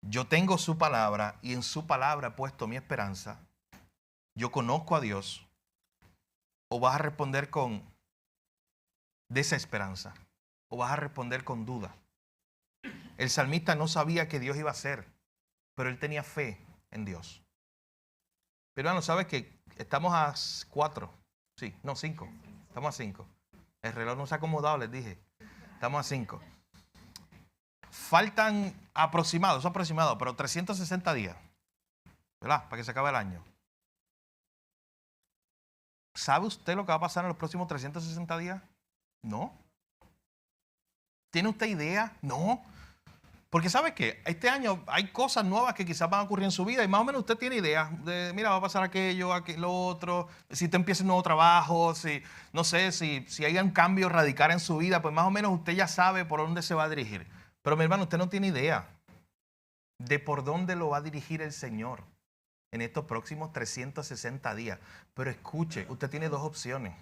yo tengo su palabra y en su palabra he puesto mi esperanza, yo conozco a Dios? ¿O vas a responder con desesperanza? ¿O vas a responder con duda? El salmista no sabía que Dios iba a hacer, pero él tenía fe en Dios. Pero hermano, ¿sabes qué? Estamos a 4. Sí, no, 5. Estamos a 5. El reloj no se ha acomodado, les dije. Estamos a 5. Faltan aproximados, pero 360 días, ¿verdad? Para que se acabe el año. ¿Sabe usted lo que va a pasar en los próximos 360 días? No. ¿Tiene usted idea? No. Porque ¿sabe qué? Este año hay cosas nuevas que quizás van a ocurrir en su vida y más o menos usted tiene idea de, mira, va a pasar aquello, lo otro, si usted empieza un nuevo trabajo, si, no sé, si hay un cambio radical en su vida, pues más o menos usted ya sabe por dónde se va a dirigir. Pero mi hermano, usted no tiene idea de por dónde lo va a dirigir el Señor en estos próximos 360 días. Pero escuche, usted tiene dos opciones.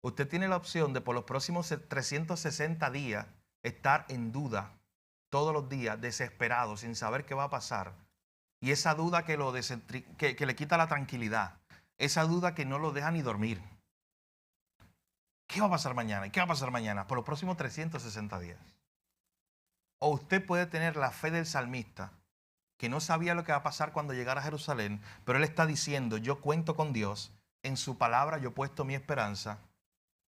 Usted tiene la opción de por los próximos 360 días estar en duda todos los días, desesperado, sin saber qué va a pasar. Y esa duda que le quita la tranquilidad. Esa duda que no lo deja ni dormir. ¿Qué va a pasar mañana? ¿Y qué va a pasar mañana? Por los próximos 360 días. O usted puede tener la fe del salmista, que no sabía lo que va a pasar cuando llegara a Jerusalén, pero él está diciendo, yo cuento con Dios, en su palabra yo he puesto mi esperanza,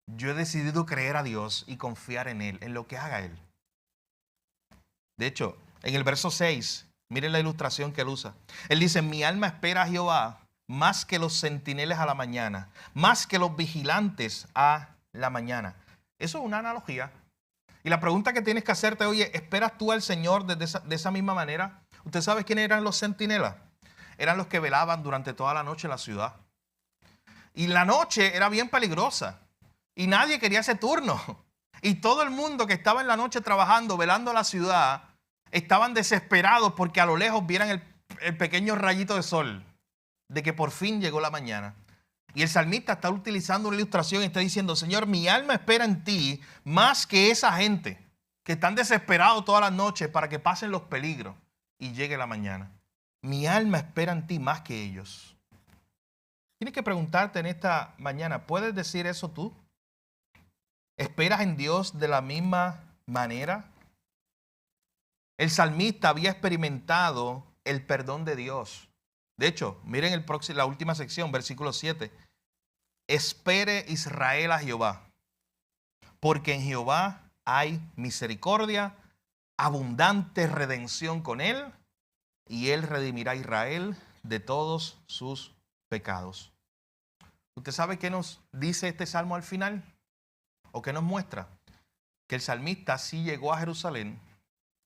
yo he decidido creer a Dios y confiar en Él, en lo que haga Él. De hecho, en el verso 6, miren la ilustración que él usa. Él dice, mi alma espera a Jehová más que los centinelas a la mañana, más que los vigilantes a la mañana. Eso es una analogía. Y la pregunta que tienes que hacerte, oye, ¿esperas tú al Señor de esa misma manera? ¿Usted sabe quiénes eran los centinelas? Eran los que velaban durante toda la noche en la ciudad. Y la noche era bien peligrosa. Y nadie quería ese turno. Y todo el mundo que estaba en la noche trabajando, velando la ciudad, estaban desesperados porque a lo lejos vieran el pequeño rayito de sol de que por fin llegó la mañana. Y el salmista está utilizando una ilustración y está diciendo, Señor, mi alma espera en ti más que esa gente que están desesperados todas las noches para que pasen los peligros y llegue la mañana. Mi alma espera en ti más que ellos. Tienes que preguntarte en esta mañana, ¿puedes decir eso tú? ¿Esperas en Dios de la misma manera? El salmista había experimentado el perdón de Dios. De hecho, miren la última sección, versículo 7. Espere Israel a Jehová, porque en Jehová hay misericordia, abundante redención con él, y él redimirá a Israel de todos sus pecados. ¿Usted sabe qué nos dice este salmo al final? ¿O qué nos muestra? Que el salmista sí llegó a Jerusalén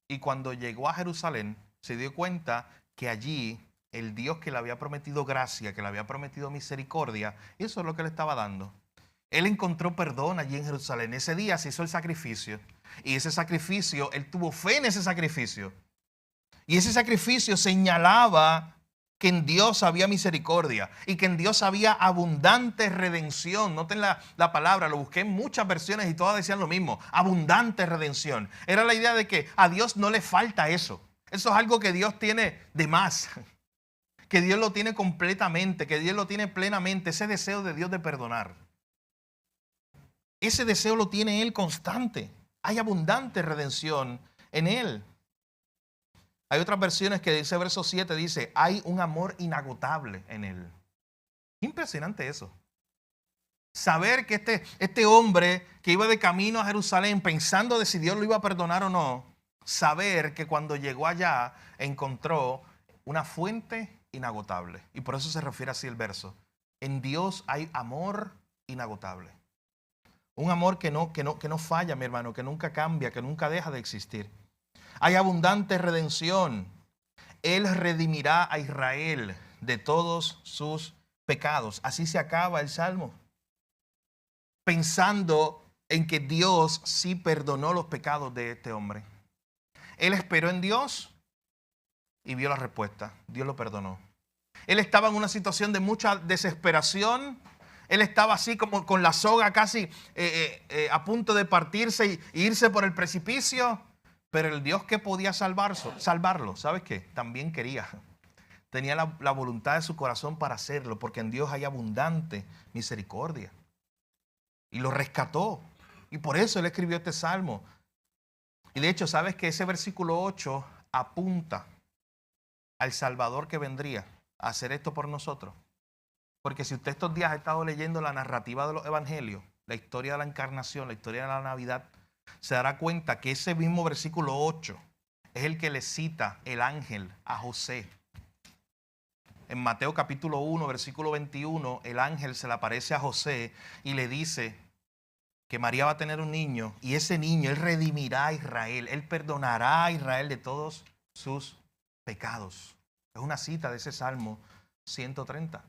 y cuando llegó a Jerusalén se dio cuenta que allí el Dios que le había prometido gracia, que le había prometido misericordia, eso es lo que le estaba dando. Él encontró perdón allí en Jerusalén. Ese día se hizo el sacrificio y ese sacrificio, él tuvo fe en ese sacrificio. Y ese sacrificio señalaba que en Dios había misericordia y que en Dios había abundante redención. Noten la palabra, lo busqué en muchas versiones y todas decían lo mismo, abundante redención. Era la idea de que a Dios no le falta eso. Eso es algo que Dios tiene de más, que Dios lo tiene completamente, que Dios lo tiene plenamente, ese deseo de Dios de perdonar. Ese deseo lo tiene Él constante. Hay abundante redención en Él. Hay otras versiones que dice, verso 7, dice, hay un amor inagotable en Él. Impresionante eso. Saber que este hombre que iba de camino a Jerusalén pensando de si Dios lo iba a perdonar o no, saber que cuando llegó allá encontró una fuente inagotable. Y por eso se refiere así el verso. En Dios hay amor inagotable. Un amor que no falla, mi hermano, que nunca cambia, que nunca deja de existir. Hay abundante redención. Él redimirá a Israel de todos sus pecados. Así se acaba el Salmo. Pensando en que Dios sí perdonó los pecados de este hombre. Él esperó en Dios y vio la respuesta. Dios lo perdonó. Él estaba en una situación de mucha desesperación. Él estaba así como con la soga casi a punto de partirse e irse por el precipicio. Pero el Dios que podía salvarlo, ¿sabes qué? También quería. Tenía la voluntad de su corazón para hacerlo, porque en Dios hay abundante misericordia. Y lo rescató. Y por eso él escribió este salmo. Y de hecho, ¿sabes que ese versículo 8 apunta al Salvador que vendría a hacer esto por nosotros? Porque si usted estos días ha estado leyendo la narrativa de los evangelios, la historia de la encarnación, la historia de la Navidad, se dará cuenta que ese mismo versículo 8 es el que le cita el ángel a José. En Mateo capítulo 1, versículo 21, el ángel se le aparece a José y le dice que María va a tener un niño, y ese niño, él redimirá a Israel, él perdonará a Israel de todos sus pecados. Es una cita de ese Salmo 130.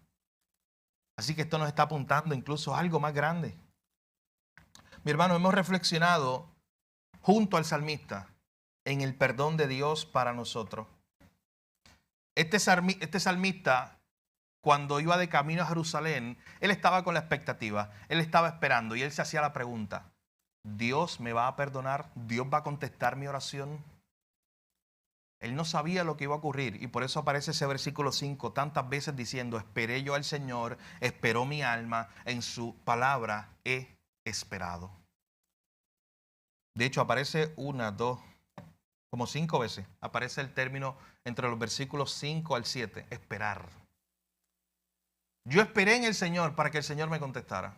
Así que esto nos está apuntando incluso a algo más grande. Mi hermano, hemos reflexionado junto al salmista en el perdón de Dios para nosotros. Este salmista, cuando iba de camino a Jerusalén, él estaba con la expectativa, él estaba esperando y él se hacía la pregunta: ¿Dios me va a perdonar? ¿Dios va a contestar mi oración? Él no sabía lo que iba a ocurrir y por eso aparece ese versículo 5 tantas veces diciendo: esperé yo al Señor, esperó mi alma, en su palabra he esperado. De hecho, aparece una, dos, como 5 veces. Aparece el término entre los versículos 5 al 7, esperar. Yo esperé en el Señor para que el Señor me contestara.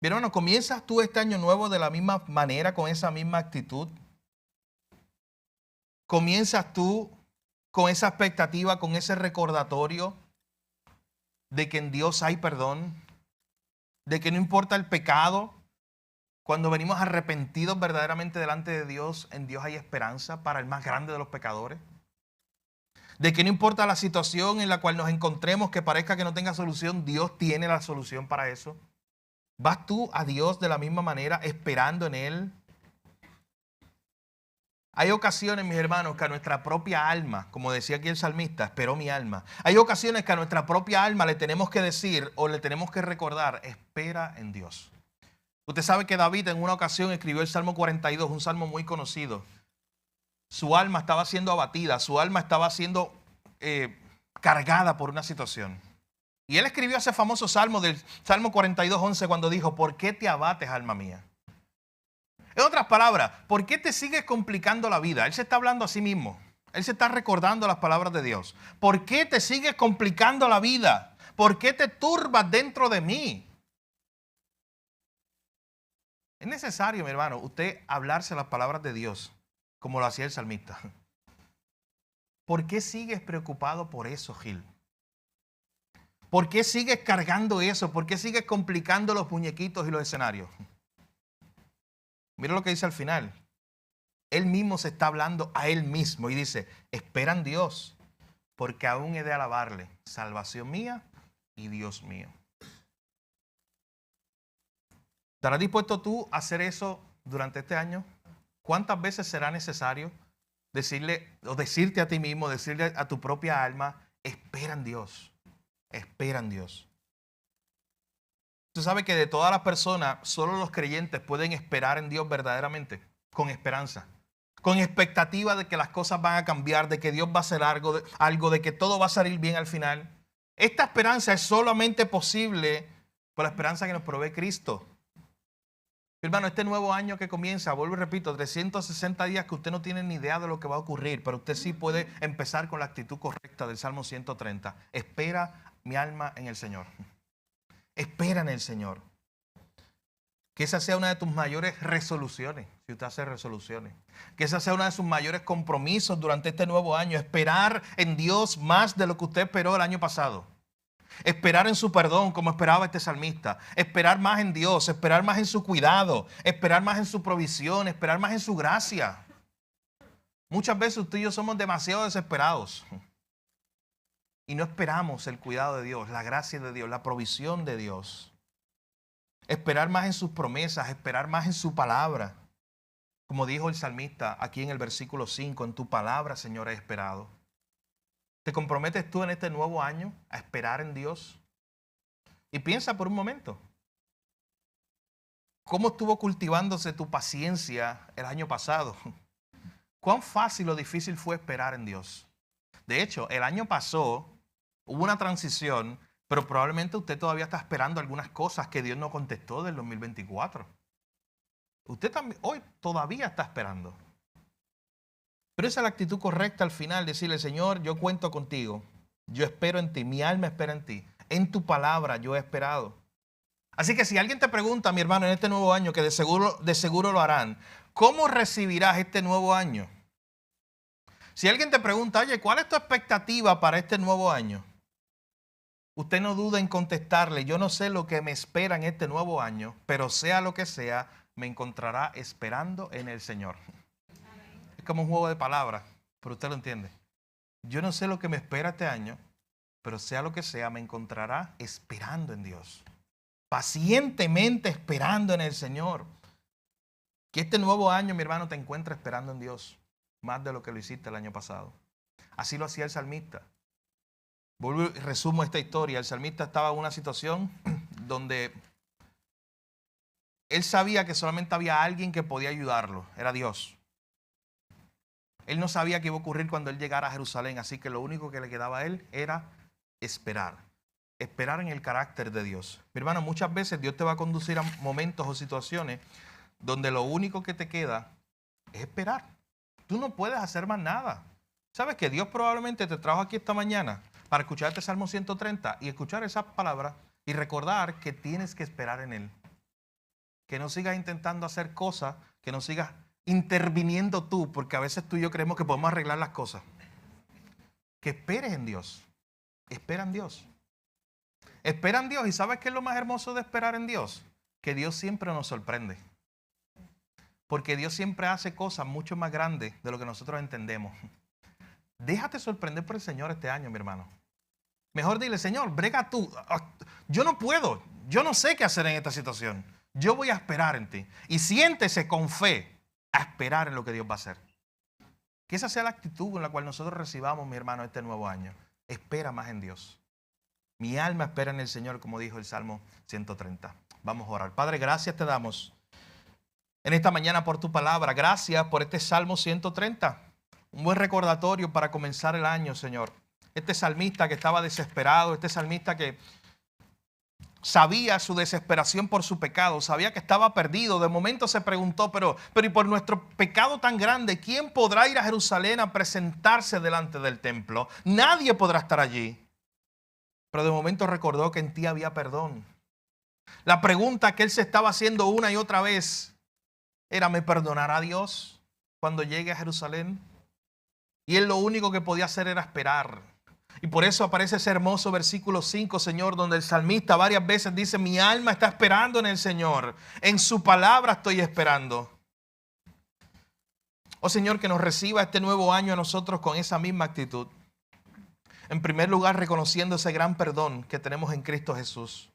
Mi hermano, ¿comienzas tú este año nuevo de la misma manera, con esa misma actitud? ¿Comienzas tú con esa expectativa, con ese recordatorio de que en Dios hay perdón? De que no importa el pecado, cuando venimos arrepentidos verdaderamente delante de Dios, en Dios hay esperanza para el más grande de los pecadores. De que no importa la situación en la cual nos encontremos, que parezca que no tenga solución, Dios tiene la solución para eso. ¿Vas tú a Dios de la misma manera, esperando en Él? Hay ocasiones, mis hermanos, que a nuestra propia alma, como decía aquí el salmista, esperó mi alma. Hay ocasiones que a nuestra propia alma le tenemos que decir o le tenemos que recordar: espera en Dios. Usted sabe que David en una ocasión escribió el Salmo 42, un salmo muy conocido. Su alma estaba siendo abatida, su alma estaba siendo cargada por una situación. Y él escribió ese famoso salmo del Salmo 42, 11, cuando dijo: ¿por qué te abates, alma mía? En otras palabras, ¿por qué te sigues complicando la vida? Él se está hablando a sí mismo. Él se está recordando las palabras de Dios. ¿Por qué te sigues complicando la vida? ¿Por qué te turbas dentro de mí? Es necesario, mi hermano, usted hablarse las palabras de Dios, como lo hacía el salmista. ¿Por qué sigues preocupado por eso, Gil? ¿Por qué sigues cargando eso? ¿Por qué sigues complicando los muñequitos y los escenarios? Mira lo que dice al final. Él mismo se está hablando a él mismo y dice: espera en Dios, porque aún he de alabarle, salvación mía y Dios mío. ¿Estarás dispuesto tú a hacer eso durante este año? ¿Cuántas veces será necesario decirle o decirte a ti mismo, decirle a tu propia alma: espera en Dios, espera en Dios? Tú sabes que de todas las personas, solo los creyentes pueden esperar en Dios verdaderamente, con esperanza, con expectativa de que las cosas van a cambiar, de que Dios va a hacer algo, de que todo va a salir bien al final. Esta esperanza es solamente posible por la esperanza que nos provee Cristo. Hermano, este nuevo año que comienza, vuelvo y repito, 360 días que usted no tiene ni idea de lo que va a ocurrir, pero usted sí puede empezar con la actitud correcta del Salmo 130. Espera mi alma en el Señor. Espera en el Señor. Que esa sea una de tus mayores resoluciones, si usted hace resoluciones. Que esa sea una de sus mayores compromisos durante este nuevo año. Esperar en Dios más de lo que usted esperó el año pasado. Esperar en su perdón como esperaba este salmista. Esperar más en Dios, esperar más en su cuidado, esperar más en su provisión, esperar más en su gracia. Muchas veces usted y yo somos demasiado desesperados y no esperamos el cuidado de Dios, la gracia de Dios, la provisión de Dios. Esperar más en sus promesas, esperar más en su palabra. Como dijo el salmista aquí en el versículo 5, en tu palabra, Señor, he esperado. ¿Te comprometes tú en este nuevo año a esperar en Dios? Y piensa por un momento, ¿cómo estuvo cultivándose tu paciencia el año pasado? ¿Cuán fácil o difícil fue esperar en Dios? De hecho, el año pasó, hubo una transición, pero probablemente usted todavía está esperando algunas cosas que Dios no contestó del 2024. Usted también, hoy todavía está esperando. Pero esa es la actitud correcta al final, decirle, Señor, yo cuento contigo, yo espero en ti, mi alma espera en ti, en tu palabra yo he esperado. Así que si alguien te pregunta, mi hermano, en este nuevo año, que de seguro lo harán, ¿cómo recibirás este nuevo año? Si alguien te pregunta, oye, ¿cuál es tu expectativa para este nuevo año? Usted no duda en contestarle, yo no sé lo que me espera en este nuevo año, pero sea lo que sea, me encontrará esperando en el Señor. Es como un juego de palabras, pero usted lo entiende. Yo no sé lo que me espera este año, pero sea lo que sea, me encontrará esperando en Dios. Pacientemente esperando en el Señor. Que este nuevo año, mi hermano, te encuentre esperando en Dios, más de lo que lo hiciste el año pasado. Así lo hacía el salmista. Vuelvo y resumo esta historia. El salmista estaba en una situación donde él sabía que solamente había alguien que podía ayudarlo, era Dios. Él no sabía qué iba a ocurrir cuando él llegara a Jerusalén, así que lo único que le quedaba a él era esperar. Esperar en el carácter de Dios. Mi hermano, muchas veces Dios te va a conducir a momentos o situaciones donde lo único que te queda es esperar. Tú no puedes hacer más nada. ¿Sabes que Dios probablemente te trajo aquí esta mañana para escuchar este Salmo 130 y escuchar esas palabras y recordar que tienes que esperar en Él? Que no sigas intentando hacer cosas, que no sigas interviniendo tú, porque a veces tú y yo creemos que podemos arreglar las cosas. Que esperes en Dios. Espera en Dios. Espera en Dios. ¿Y sabes qué es lo más hermoso de esperar en Dios? Que Dios siempre nos sorprende. Porque Dios siempre hace cosas mucho más grandes de lo que nosotros entendemos. Déjate sorprender por el Señor este año, mi hermano. Mejor dile, Señor, brega tú. Yo no puedo. Yo no sé qué hacer en esta situación. Yo voy a esperar en ti. Y siéntese con fe a esperar en lo que Dios va a hacer. Que esa sea la actitud con la cual nosotros recibamos, mi hermano, este nuevo año. Espera más en Dios. Mi alma espera en el Señor, como dijo el Salmo 130. Vamos a orar. Padre, gracias te damos en esta mañana por tu palabra. Gracias por este Salmo 130. Un buen recordatorio para comenzar el año, Señor. Este salmista que estaba desesperado, este salmista que sabía su desesperación por su pecado, sabía que estaba perdido. De momento se preguntó, pero y por nuestro pecado tan grande, ¿quién podrá ir a Jerusalén a presentarse delante del templo? Nadie podrá estar allí. Pero de momento recordó que en ti había perdón. La pregunta que él se estaba haciendo una y otra vez era, ¿me perdonará Dios cuando llegue a Jerusalén? Y él lo único que podía hacer era esperar. Y por eso aparece ese hermoso versículo 5, Señor, donde el salmista varias veces dice, mi alma está esperando en el Señor. En su palabra estoy esperando. Oh Señor, que nos reciba este nuevo año a nosotros con esa misma actitud. En primer lugar, reconociendo ese gran perdón que tenemos en Cristo Jesús.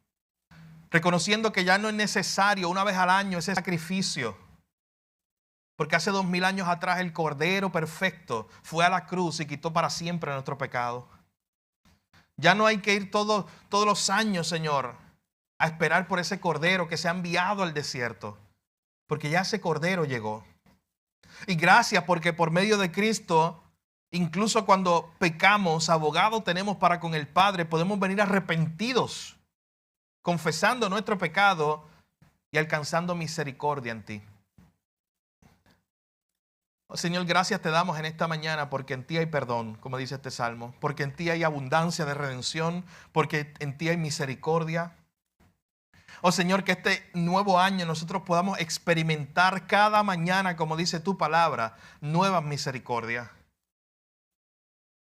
Reconociendo que ya no es necesario una vez al año ese sacrificio. Porque hace 2000 años atrás el Cordero perfecto fue a la cruz y quitó para siempre nuestro pecado. Ya no hay que ir todos los años, Señor, a esperar por ese Cordero que se ha enviado al desierto. Porque ya ese Cordero llegó. Y gracias porque por medio de Cristo, incluso cuando pecamos, abogado tenemos para con el Padre, podemos venir arrepentidos, confesando nuestro pecado y alcanzando misericordia en ti. Oh, Señor, gracias te damos en esta mañana porque en ti hay perdón, como dice este salmo, porque en ti hay abundancia de redención, porque en ti hay misericordia. Oh Señor, que este nuevo año nosotros podamos experimentar cada mañana, como dice tu palabra, nuevas misericordias.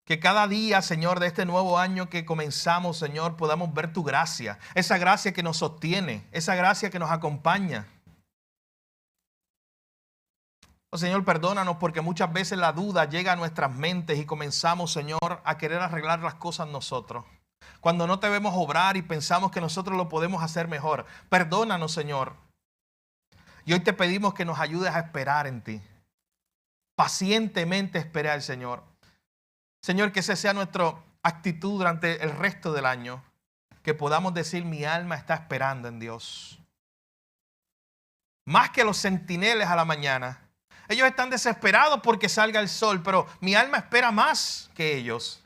Que cada día, Señor, de este nuevo año que comenzamos, Señor, podamos ver tu gracia, esa gracia que nos sostiene, esa gracia que nos acompaña. Oh, Señor, perdónanos porque muchas veces la duda llega a nuestras mentes y comenzamos, Señor, a querer arreglar las cosas nosotros. Cuando no te vemos obrar y pensamos que nosotros lo podemos hacer mejor. Perdónanos, Señor. Y hoy te pedimos que nos ayudes a esperar en ti. Pacientemente esperar al Señor. Señor, que esa sea nuestra actitud durante el resto del año. Que podamos decir, mi alma está esperando en Dios. Más que los centineles a la mañana. Ellos están desesperados porque salga el sol, pero mi alma espera más que ellos.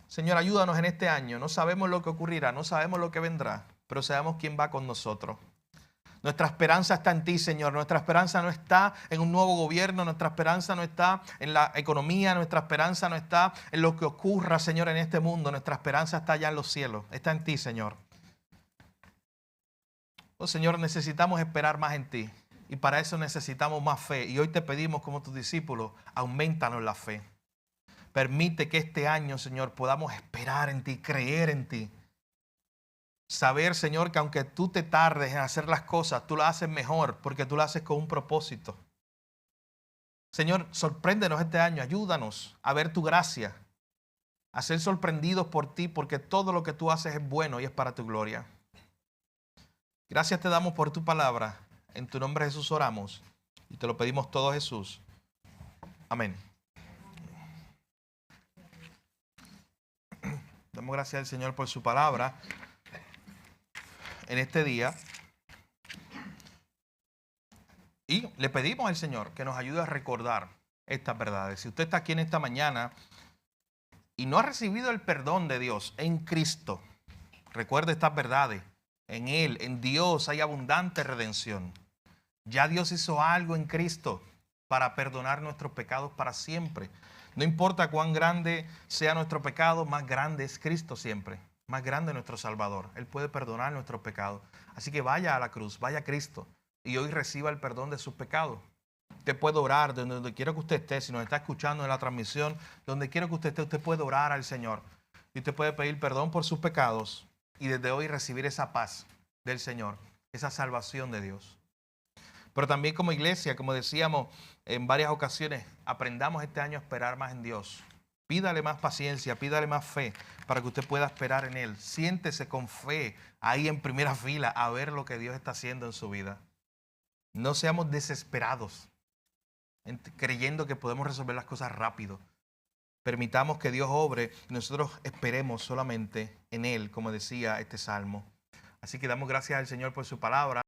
Señor, ayúdanos en este año. No sabemos lo que ocurrirá, no sabemos lo que vendrá, pero sabemos quién va con nosotros. Nuestra esperanza está en ti, Señor. Nuestra esperanza no está en un nuevo gobierno. Nuestra esperanza no está en la economía. Nuestra esperanza no está en lo que ocurra, Señor, en este mundo. Nuestra esperanza está allá en los cielos. Está en ti, Señor. Oh, Señor, necesitamos esperar más en ti. Y para eso necesitamos más fe. Y hoy te pedimos como tus discípulos, aumentanos la fe. Permite que este año, Señor, podamos esperar en ti, creer en ti. Saber, Señor, que aunque tú te tardes en hacer las cosas, tú las haces mejor porque tú las haces con un propósito. Señor, sorpréndenos este año, ayúdanos a ver tu gracia, a ser sorprendidos por ti porque todo lo que tú haces es bueno y es para tu gloria. Gracias te damos por tu palabra. En tu nombre, Jesús, oramos y te lo pedimos todo, Jesús. Amén. Damos gracias al Señor por su palabra en este día. Y le pedimos al Señor que nos ayude a recordar estas verdades. Si usted está aquí en esta mañana y no ha recibido el perdón de Dios en Cristo, recuerde estas verdades. En Él, en Dios, hay abundante redención. Ya Dios hizo algo en Cristo para perdonar nuestros pecados para siempre. No importa cuán grande sea nuestro pecado, más grande es Cristo siempre. Más grande nuestro Salvador. Él puede perdonar nuestros pecados. Así que vaya a la cruz, vaya a Cristo y hoy reciba el perdón de sus pecados. Usted puede orar donde quiera que usted esté. Si nos está escuchando en la transmisión, donde quiera que usted esté, usted puede orar al Señor. Y usted puede pedir perdón por sus pecados y desde hoy recibir esa paz del Señor, esa salvación de Dios. Pero también como iglesia, como decíamos en varias ocasiones, aprendamos este año a esperar más en Dios. Pídale más paciencia, pídale más fe para que usted pueda esperar en Él. Siéntese con fe ahí en primera fila a ver lo que Dios está haciendo en su vida. No seamos desesperados creyendo que podemos resolver las cosas rápido. Permitamos que Dios obre y nosotros esperemos solamente en Él, como decía este salmo. Así que damos gracias al Señor por su palabra.